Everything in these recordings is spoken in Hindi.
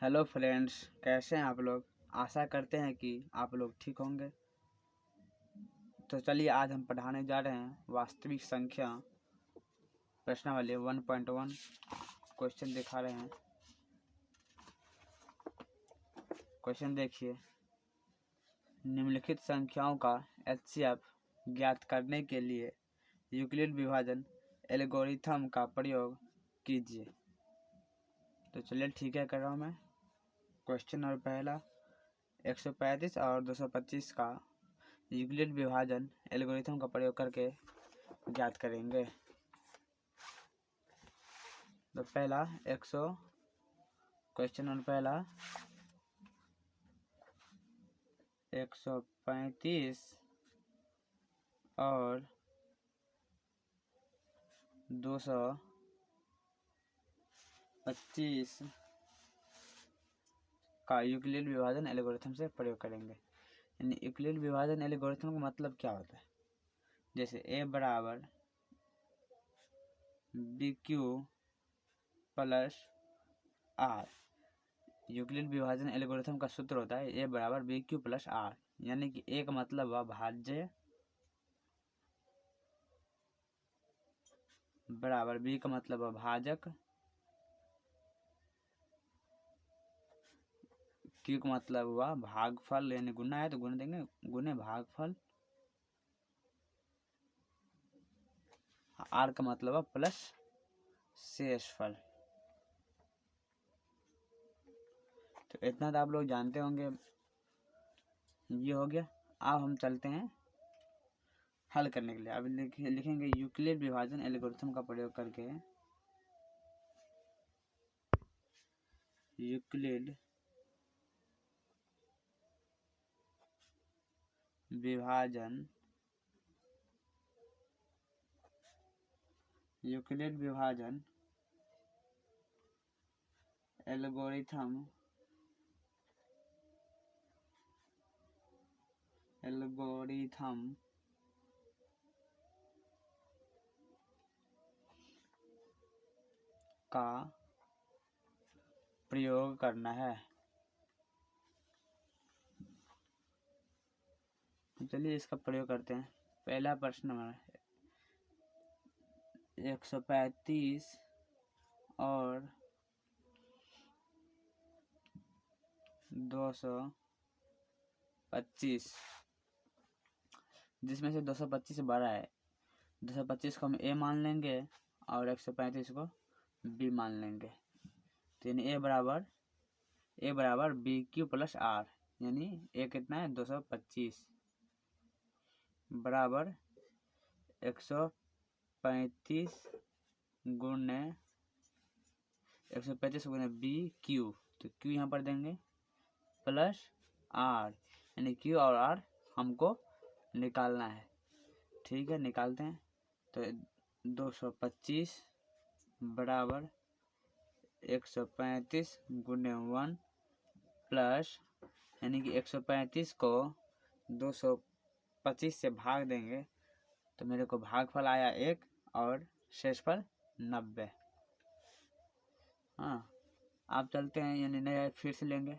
हेलो फ्रेंड्स, कैसे हैं आप लोग। आशा करते हैं कि आप लोग ठीक होंगे। तो चलिए आज हम पढ़ाने जा रहे हैं वास्तविक संख्या प्रश्नावली 1.1। क्वेश्चन दिखा रहे हैं। क्वेश्चन देखिए, निम्नलिखित संख्याओं का एचसीएफ ज्ञात करने के लिए यूक्लिड विभाजन एल्गोरिथम का प्रयोग कीजिए। तो चलिए ठीक है, कर रहा हूँ मैं। क्वेश्चन नंबर पहला, 135 और 225 का यूक्लिड विभाजन एल्गोरिथम का प्रयोग करके ज्ञात करेंगे। तो पहला क्वेश्चन नंबर पहला 135 और 225 का यूक्लिड विभाजन एल्गोरिथम से प्रयोग करेंगे। यानी यूक्लिड विभाजन एल्गोरिथम का मतलब क्या होता है। जैसे a बराबर BQ प्लस R, यूक्लिड विभाजन एल्गोरिथम का सूत्र होता है a बराबर BQ प्लस R। यानी कि a का मतलब हुआ भाज्य बराबर b का मतलब हुआ भाजक, q का मतलब हुआ भागफल, यानी गुना है तो गुना देंगे, गुने भागफल, r का मतलब हुआ प्लस शेषफल। तो इतना तो आप लोग जानते होंगे। ये हो गया। अब हम चलते हैं हल करने के लिए। अब लिखेंगे यूक्लिड विभाजन एल्गोरिथम का प्रयोग करके यूक्लिड विभाजन एल्गोरिथम का प्रयोग करना है। चलिए इसका प्रयोग करते हैं। पहला प्रश्न हमारा 135 और 225, जिसमें से 225 बड़ा है। 225 को हम a मान लेंगे और 135 को b मान लेंगे। तो यानी a बराबर BQ प्लस R, यानी a कितना है 225 बराबर 135 गुणे 135 गुणे BQ। तो Q यहाँ पर देंगे प्लस R, यानी Q और R हमको निकालना है। ठीक है, निकालते हैं। तो 225 बराबर 135 गुणे 1 प्लस, यानी कि 135 को 225 से भाग देंगे तो मेरे को भागफल आया 1 और शेषफल 90। हाँ, आप चलते हैं, यानी नया फिर से लेंगे।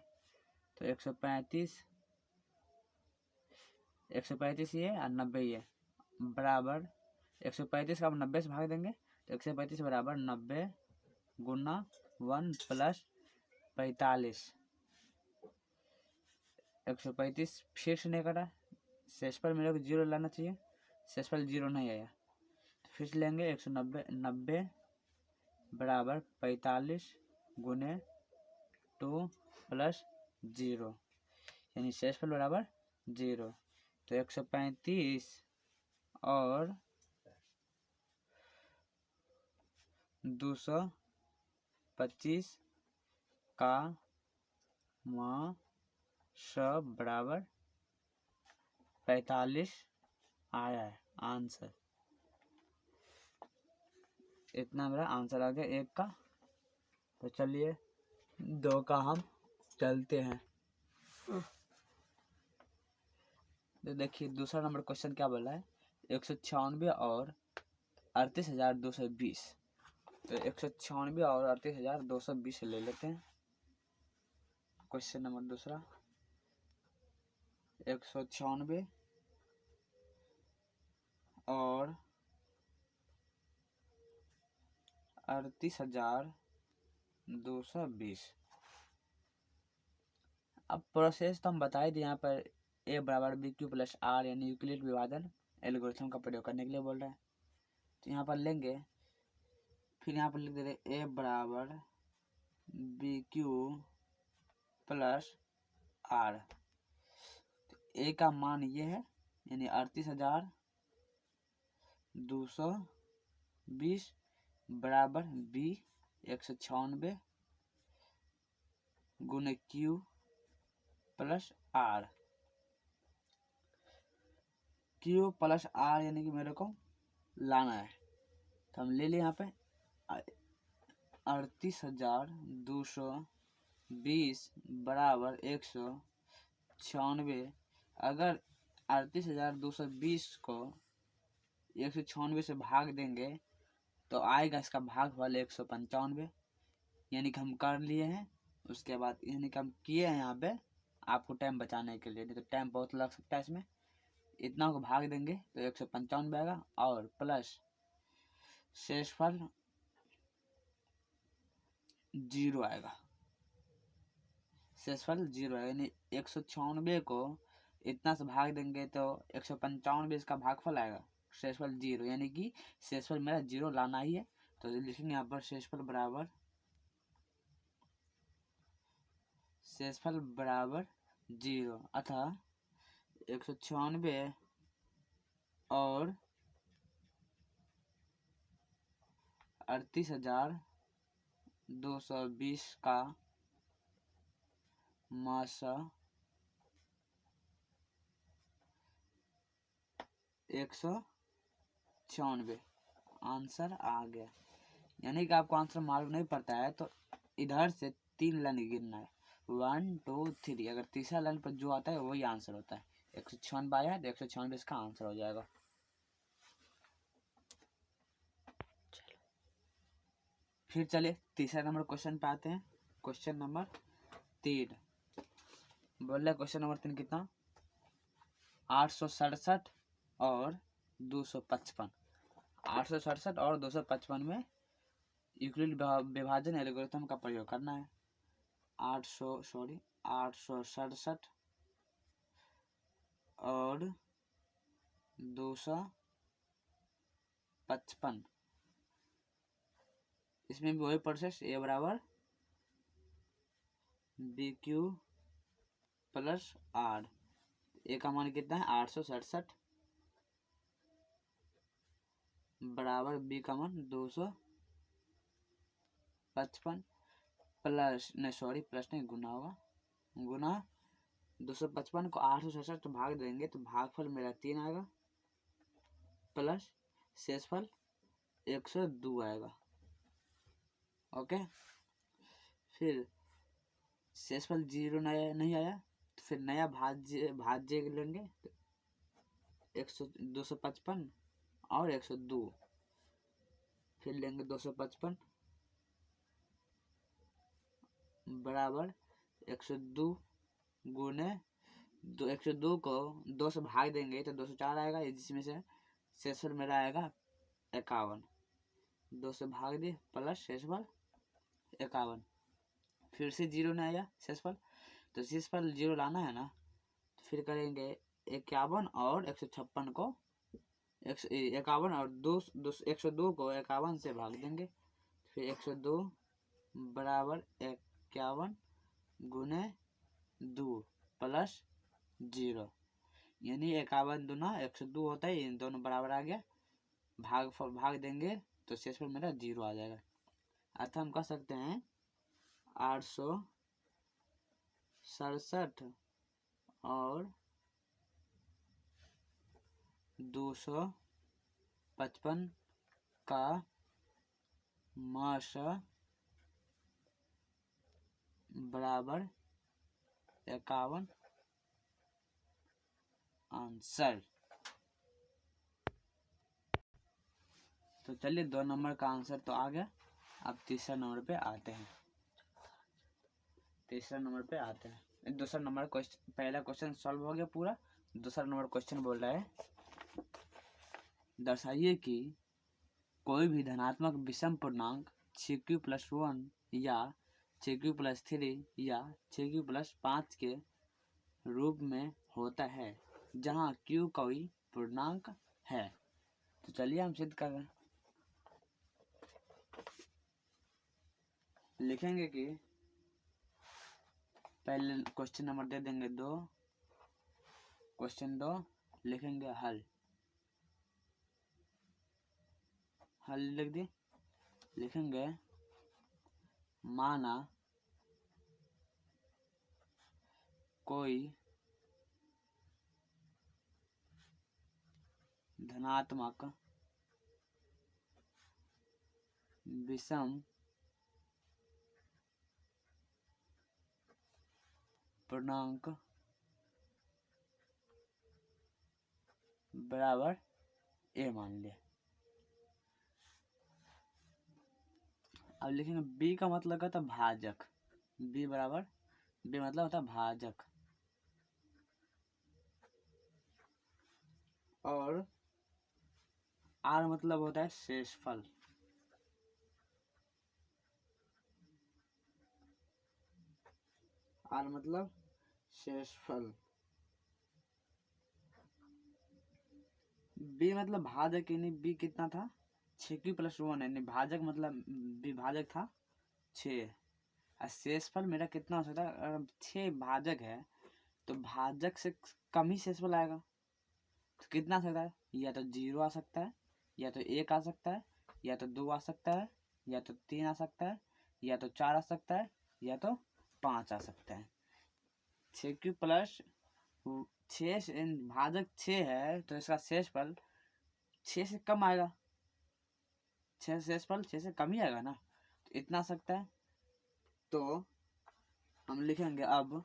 तो 135 ये और 90 ये बराबर 135 का हम 90 से भाग देंगे तो 135 बराबर 90 गुना 1 प्लस 45। 135 फिर से नहीं कटा, शेषफल मेरे को 0 लाना चाहिए, शेषफल 0 नहीं आया। तो फिर से लेंगे 190 बराबर 45 गुने 2 प्लस 0, यानी शेषफल बराबर 0। तो 135 और 225 का मान सब बराबर 45 आया है आंसर। इतना मेरा आंसर आ गया 1 का। तो चलिए 2 का हम चलते हैं। तो देखिए दूसरा नंबर क्वेश्चन क्या बोला है, 196 और 38,220। तो 196 और 38,220 ले लेते हैं। क्वेश्चन नंबर दूसरा 196 और 38,220। अब प्रोसेस तो हम बता ही दिए यहाँ पर ए बराबर बी क्यू प्लस आर यानी यूक्लिड विभाजन एल्गोरिथम का प्रयोग करने के लिए बोल रहा है। तो यहाँ पर लेंगे, फिर यहाँ पर लिख दे रहे ए बराबर बी क्यू प्लस आर। तो ए का मान ये है यानी 38,220 बराबर बी 196 गुने Q plus R. Q plus R यानी कि मेरे को लाना है, तो हम ले लिए यहाँ पे 38,220 बराबर 196। अगर 38,220 को 196 से भाग देंगे तो आएगा इसका भागफल 195, यानी कि हम कर लिए हैं। उसके बाद यानी कि हम किए हैं यहाँ पे आपको टाइम बचाने के लिए, नहीं तो टाइम बहुत लग सकता है इसमें। इतना को भाग देंगे तो 195 आएगा और प्लस शेषफल 0 आएगा। शेषफल 0 आएगा यानी 196 को इतना से भाग देंगे तो 195 इसका भागफल आएगा, शेषफल 0 यानी कि शेषफल मेरा 0 लाना ही है। तो लिखेंगे यहाँ पर शेषफल बराबर 0 अतः 196 और 38,220 का मासा 196 आंसर आ गया। यानी कि आपको आंसर मालूम नहीं पड़ता है तो इधर से 3 लाइन गिनना है, 1 2 3। अगर तीसरा लाइन पर जो आता है वही आंसर होता है। 196 आया तो 196 इसका आंसर हो जाएगा। फिर चलिए तीसरा नंबर क्वेश्चन पे आते हैं। क्वेश्चन नंबर 3 बोल रहे क्वेश्चन नंबर 3 कितना 867 और 255। 867 और 255 में यूक्लिड विभाजन एल्गोरिथम का प्रयोग करना है। 867 और 255, इसमें भी वही प्रोसेस ए बराबर बी क्यू प्लस आर। ए का मान कितना है 867 बराबर बी का मान 255 प्लस प्लस नहीं गुना होगा, गुना 255 को 867 भाग देंगे तो भागफल मेरा 3 आएगा प्लस शेषफल 102 आएगा। ओके, फिर शेषफल 0 नया नहीं आया तो फिर नया भाज्य लेंगे तो 255 और 102, फिर लेंगे 255 बराबर 102 गुने 102 को 2 से भाग देंगे तो 204 आएगा, जिसमें से शेषफल मेरा आएगा 51। 2 से भाग दिए प्लस शेषफल 51, फिर से 0 नहीं आया शेषफल, तो शेषफल 0 लाना है ना, तो फिर करेंगे 51 और 156 को 51 और 102 को 51 से भाग देंगे, फिर 102 बराबर 51 गुने 2 प्लस 0, यानी 51 दूना 102 होता है, इन दोनों बराबर आ गया। भाग देंगे तो शेषफल मेरा 0 आ जाएगा। अतः हम कह सकते हैं 867 और 255 का मासा बराबर 51 आंसर। तो चलिए 2 नंबर का आंसर तो आ गया। अब तीसरा नंबर पे आते हैं। तीसरा नंबर पे आते हैं। दूसरा नंबर क्वेश्चन, पहला क्वेश्चन सॉल्व हो गया पूरा। दूसरा नंबर क्वेश्चन बोल रहा है, दर्शाइए कि कोई भी धनात्मक विषम पूर्णांक 6q+1 या 6q+3 या 6q+5 के रूप में होता है जहाँ q कोई पूर्णांक है। तो चलिए हम सिद्ध कर रहे हैं। लिखेंगे कि पहले क्वेश्चन नंबर दे देंगे 2, क्वेश्चन 2 लिखेंगे हल लिख दिए। लिखेंगे माना कोई धनात्मक विषम पूर्णांक बराबर a मान लिया। अब लिखेंगे b का मतलब क्या होता है, भाजक। b बराबर, b मतलब होता है भाजक, और r मतलब होता है शेषफल। r मतलब शेषफल। b मतलब भाजक, यानी b कितना था, 6q+1, यानी भाजक मतलब विभाजक था 6। और शेषफल मेरा कितना हो सकता है, अगर 6 भाजक है तो भाजक से कम ही शेषफल आएगा। तो कितना आ सकता है, या तो 0 आ सकता है, या तो 1 आ सकता है, या तो 2 आ सकता है, या तो 3 आ सकता है, या तो 4 आ सकता है, या तो 5 आ सकता है। 6q+6 भाजक 6 है तो इसका शेषफल 6 से कम आएगा। 6 शेषफल 6 से कम ही आएगा ना, तो इतना आ सकता है। तो हम लिखेंगे अब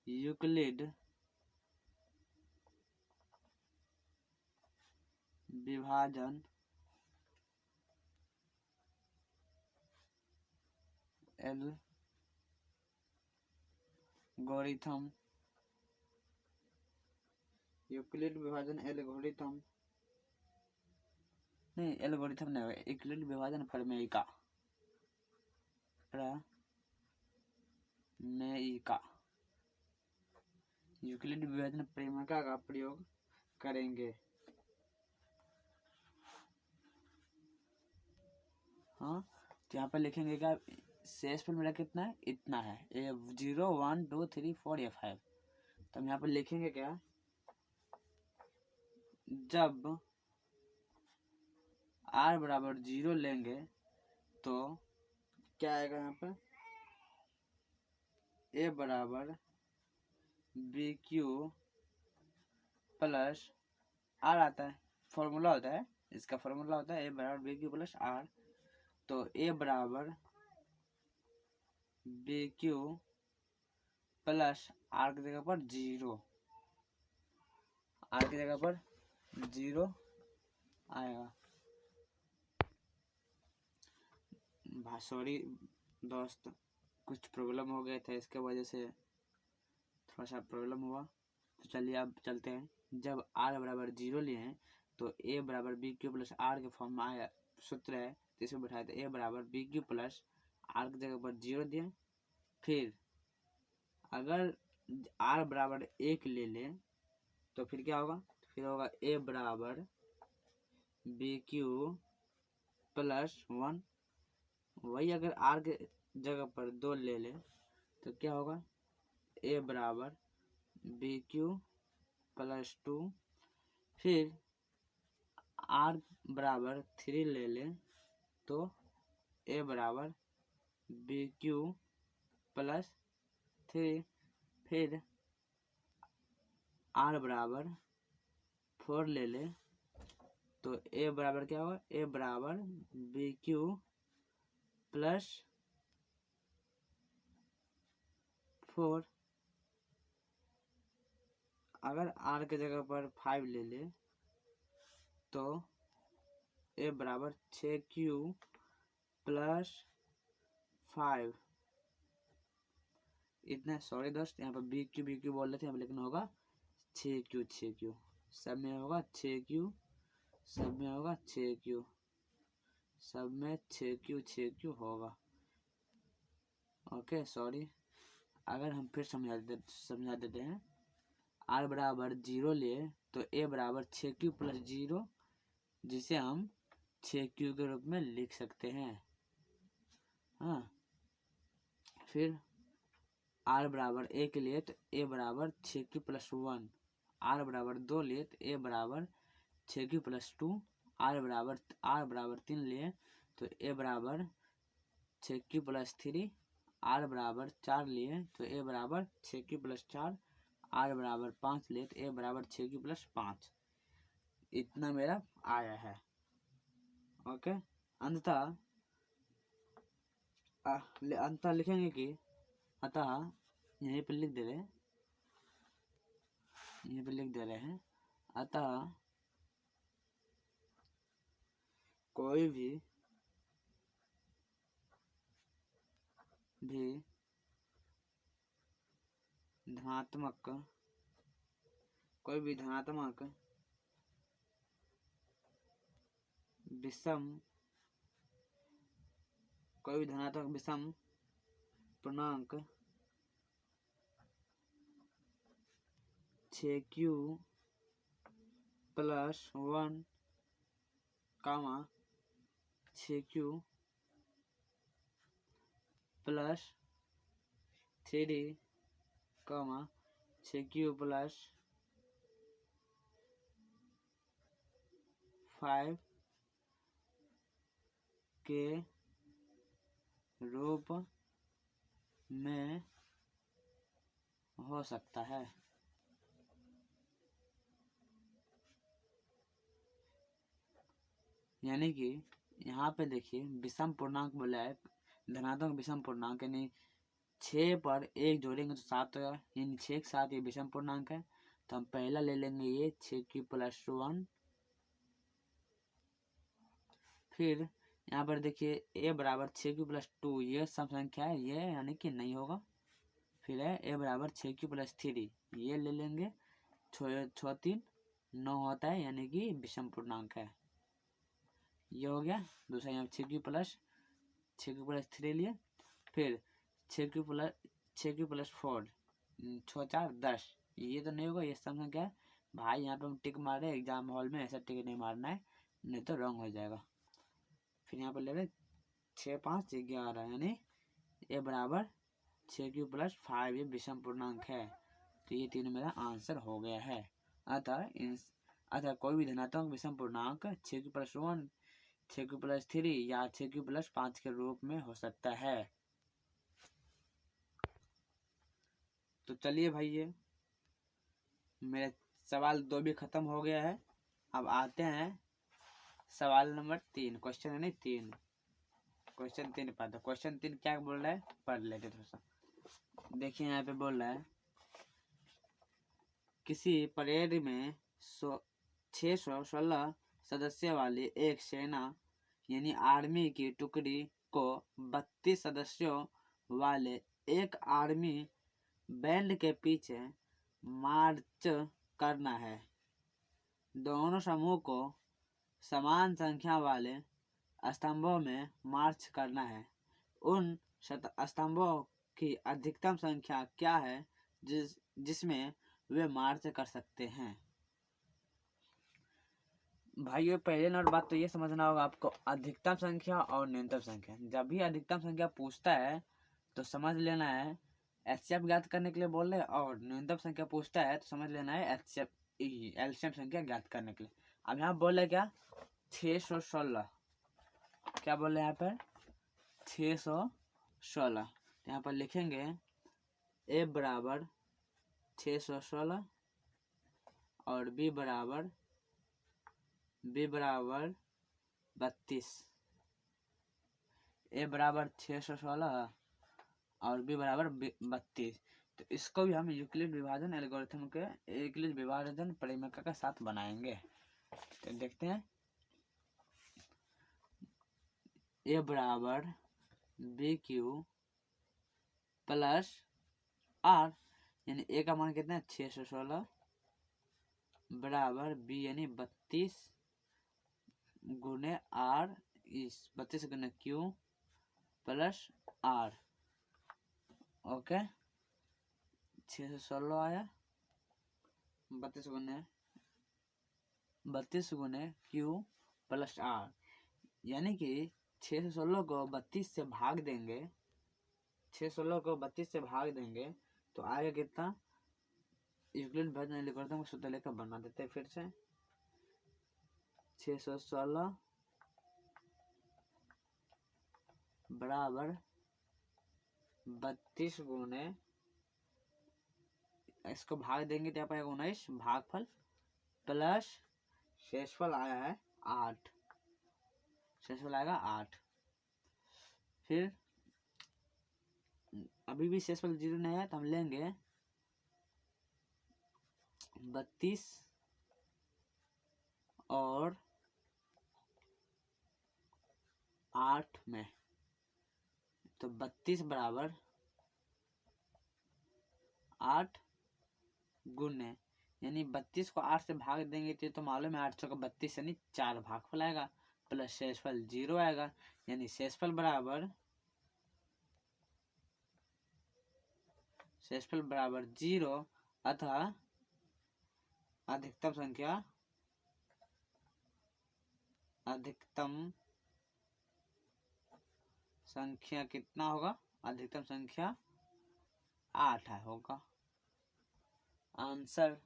यूक्लिड विभाजन एल्गोरिथम, यूक्लिड विभाजन एल्गोरिथम नहीं, एल्गोरिथम नहीं होगा, यूक्लिड विभाजन प्रमेयिका, यूक्लिड विभाजन प्रमेयिका का प्रयोग करेंगे। हाँ, तो यहाँ पर लिखेंगे क्या, शेषफल मेरा कितना है, इतना है, 0 1 2 3 4 या 5। तो हम यहाँ पर लिखेंगे क्या, जब r बराबर 0 लेंगे तो क्या आएगा, यहाँ पर a बराबर BQ प्लस r आता है, फॉर्मूला होता है इसका, फॉर्मूला होता है a बराबर BQ प्लस r। तो a बराबर BQ प्लस r की जगह पर 0, r की जगह पर 0 आएगा। सॉरी दोस्त, कुछ प्रॉब्लम हो गया था, इसके वजह से थोड़ा सा प्रॉब्लम हुआ। तो चलिए अब चलते हैं। जब r बराबर 0 लिए हैं तो a बराबर BQ प्लस r के फॉर्म में आया, सूत्र है तो इसमें बैठाया, तो a बराबर BQ प्लस r की जगह पर 0 दिए। फिर अगर r बराबर 1 ले लें तो फिर क्या होगा, फिर होगा a बराबर BQ प्लस 1। वही अगर r के जगह पर 2 ले लें तो क्या होगा, a बराबर BQ प्लस 2। फिर r बराबर 3 ले लें तो a बराबर BQ प्लस 3। फिर r बराबर 4 ले लें तो a बराबर क्या होगा, a बराबर BQ प्लस 4। अगर r के जगह पर 5 ले ले तो ए बराबर 6Q प्लस 5 इतना। सॉरी दोस्त, यहाँ पर BQ बोल रहे थे, यहाँ पर लिखना होगा 6Q सब में होगा 6Q, सब में होगा 6Q, सब में 6Q होगा। ओके सॉरी, अगर हम फिर समझा देते हैं। R बराबर 0 लिए तो A बराबर 6Q प्लस 0, जिसे हम 6Q के रूप में लिख सकते हैं। हाँ, फिर R बराबर 1 लिए तो A बराबर 6Q प्लस 1, R बराबर 2 लिए तो A बराबर 6Q प्लस 2, R बराबर 3 लिए तो A बराबर 6Q प्लस 3, R बराबर 4 लिए तो A बराबर 6Q प्लस 4, R बराबर 5 लिए तो A बराबर 6Q प्लस 5। इतना मेरा आया है। ओके, अंततः लिखेंगे कि अतः यहीं पर लिख दे रहे हैं, यहीं पर लिख दे रहे हैं, अतः कोई भी धनात्मक विषम पूर्णांक 6Q plus 1 6Q plus 3 6Q plus 5 के रूप में हो सकता है। यानी कि यहाँ पे देखिए विषम पूर्णांक बोला है, धनात्मक विषम पूर्णांक, यानी 6 पर 1 जोड़ेंगे तो 7 होगा, यानी 6 के साथ ये विषम पूर्णांक है। तो हम पहला ले लेंगे ये 6Q प्लस 1। फिर यहाँ पर देखिए A बराबर 6Q प्लस 2, ये सम संख्या है, ये यानी कि नहीं होगा। फिर है A बराबर 6Q प्लस 3, ये ले लेंगे, 6 3 9 होता है, यानी कि विषम पूर्णांक है। ये हो गया दूसरा। यहाँ 6Q प्लस 3 लिए। फिर 6Q प्लस 4, 6 4 10, ये तो नहीं होगा, ये सम संख्या है। भाई यहाँ पे हम टिक मार रहे हैं, एग्जाम हॉल में ऐसा टिक नहीं मारना है, नहीं तो रॉन्ग हो जाएगा। फिर यहाँ पर ले रहे 6 5 11, यानी A बराबर 6Q प्लस 5, ये विषम पूर्णांक है। तो ये तीनों मेरा आंसर हो गया है। अतः कोई भी धनात्मक विषम पूर्णांक 6Q प्लस 1, 6Q प्लस 3 या 6Q प्लस 5 के रूप में हो सकता है। तो चलिए भाई, ये मेरे सवाल 2 भी खत्म हो गया है। अब आते हैं सवाल नंबर 3, क्वेश्चन नहीं 3, क्वेश्चन 3 पढ़ते। क्वेश्चन 3 क्या बोल रहा है, पढ़ लेते थोड़ा सा। देखिए यहाँ पे बोल रहा है, किसी परेड में 616 सदस्य वाली एक सेना यानी आर्मी की टुकड़ी को 32 सदस्यों वाले एक आर्मी बैंड के पीछे मार्च करना है। दोनों समूह को समान संख्या वाले स्तंभों में मार्च करना है। उन स्तंभों की अधिकतम संख्या क्या है जिसमें वे मार्च कर सकते हैं। भाइयों, पहले नंबर बात तो ये समझना होगा आपको, अधिकतम संख्या और न्यूनतम संख्या। जब भी अधिकतम संख्या पूछता है तो समझ लेना है एचसीएफ ज्ञात करने के लिए बोल रहे हैं, और न्यूनतम संख्या पूछता है तो समझ लेना है एलसीएम संख्या ज्ञात करने के लिए। अब यहाँ बोल रहे क्या, 616, क्या बोल रहे हैं यहाँ पर 616। तो यहाँ पर लिखेंगे A बराबर 616 और B बराबर 32। A बराबर 616 और B बराबर 32। तो इसको भी हम यूक्लिड विभाजन एल्गोरिथम के यूक्लिड विभाजन परिमेय के साथ बनाएंगे। तो देखते हैं ए बराबर बी क्यू प्लस आर, यानी ए का मान कितना है 616 बराबर बी यानी 32 गुने आर, इस 32 गुने क्यू प्लस आर। ओके 616 आया 32 गुने क्यू प्लस आर, यानी कि 616 को 32 से भाग देंगे, 616 को 32 से भाग देंगे तो आगे कितना, यूक्लिड विभाजन एल्गोरिथम सूत्र लेकर बना देते हैं फिर से। 616 बराबर 32 गुने, इसको भाग देंगे तो यहाँ पर 19 भागफल प्लस शेषफल आया है 8, शेषफल आएगा 8। फिर अभी भी शेषफल 0 नहीं है तो हम लेंगे 32 और 8 में, तो 32 बराबर 8 गुने, यानी 32 को 8 से भाग देंगे तो मालूम है 8 का 32 यानी 4 भागफल आएगा प्लस शेषफल 0 आएगा, यानी शेषफल बराबर 0 अतः अधिकतम संख्या कितना होगा, अधिकतम संख्या 8 होगा। आंसर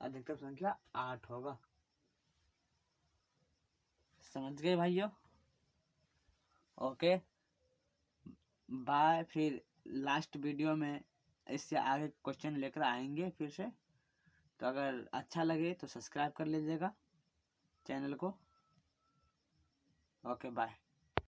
अधिकतम संख्या 8 होगा। समझ गए भाइयों? Okay bye. फिर लास्ट वीडियो में इससे आगे क्वेश्चन लेकर आएंगे फिर से, तो अगर अच्छा लगे तो सब्सक्राइब कर लीजिएगा चैनल को। Okay bye.